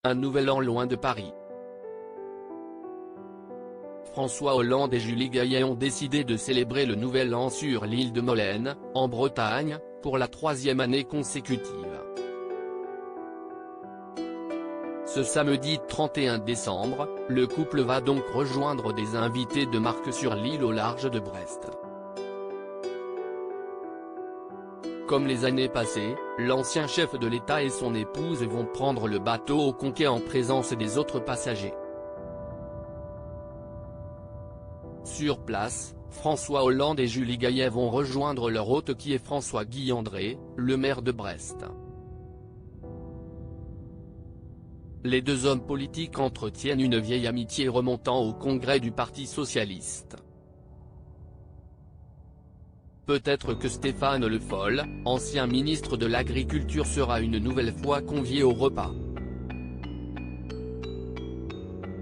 Un nouvel an loin de Paris. François Hollande et Julie Gaillet ont décidé de célébrer le nouvel an sur l'île de Molène, en Bretagne, pour la 3e année consécutive. Ce samedi 31 décembre, le couple va donc rejoindre des invités de marque sur l'île au large de Brest. Comme les années passées, l'ancien chef de l'État et son épouse vont prendre le bateau au Conquet en présence des autres passagers. Sur place, François Hollande et Julie Gaillet vont rejoindre leur hôte qui est François-Guy André, le maire de Brest. Les deux hommes politiques entretiennent une vieille amitié remontant au congrès du Parti socialiste. Peut-être que Stéphane Le Foll, ancien ministre de l'Agriculture, sera une nouvelle fois convié au repas.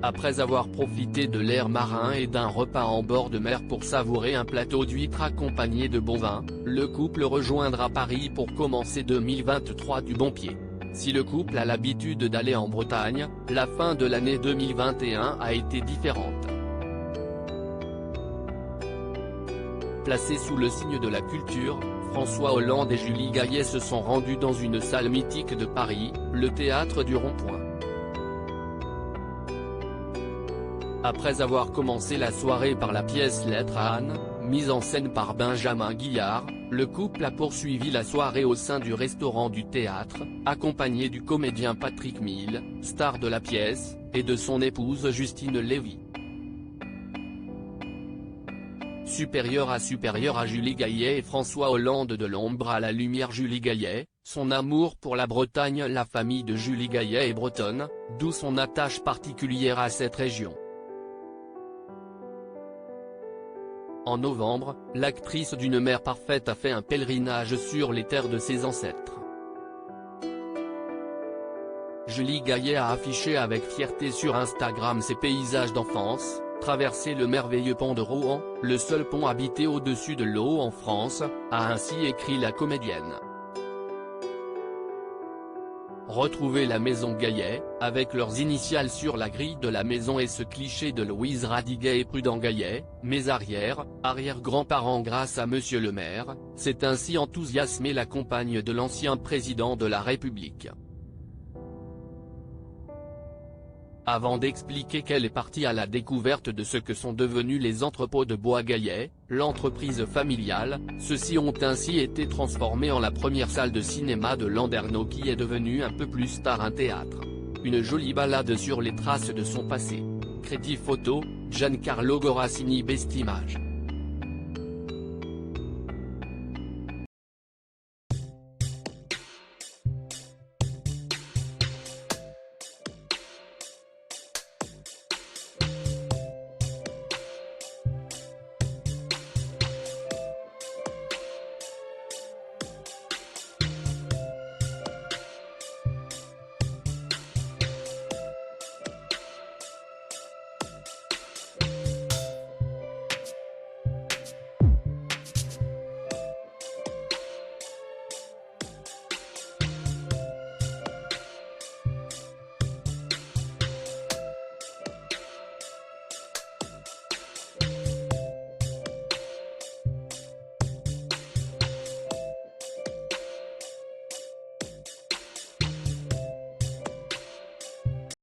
Après avoir profité de l'air marin et d'un repas en bord de mer pour savourer un plateau d'huîtres accompagné de bon vin, le couple rejoindra Paris pour commencer 2023 du bon pied. Si le couple a l'habitude d'aller en Bretagne, la fin de l'année 2021 a été différente. Placés sous le signe de la culture, François Hollande et Julie Gaillet se sont rendus dans une salle mythique de Paris, le Théâtre du Rond-Point. Après avoir commencé la soirée par la pièce Lettre à Anne, mise en scène par Benjamin Guillard, le couple a poursuivi la soirée au sein du restaurant du théâtre, accompagné du comédien Patrick Mille, star de la pièce, et de son épouse Justine Lévy. Supérieur à Julie Gaillet et François Hollande. De l'ombre à la lumière. Julie Gaillet, son amour pour la Bretagne. La famille de Julie Gaillet est bretonne, d'où son attache particulière à cette région. En novembre, l'actrice d'une mère parfaite a fait un pèlerinage sur les terres de ses ancêtres. Julie Gaillet a affiché avec fierté sur Instagram ses paysages d'enfance, traverser le merveilleux pont de Rohan, le seul pont habité au-dessus de l'eau en France, a ainsi écrit la comédienne. Retrouvez la maison Gaillet, avec leurs initiales sur la grille de la maison et ce cliché de Louise Radiguet et Prudent Gaillet, mes arrière-grands-parents grâce à Monsieur le maire, s'est ainsi enthousiasmée la compagne de l'ancien président de la République. Avant d'expliquer qu'elle est partie à la découverte de ce que sont devenus les entrepôts de bois Gaillet, l'entreprise familiale, ceux-ci ont ainsi été transformés en la première salle de cinéma de Landerneau qui est devenue un peu plus tard un théâtre. Une jolie balade sur les traces de son passé. Crédit photo, Giancarlo Gorassini. Best Image.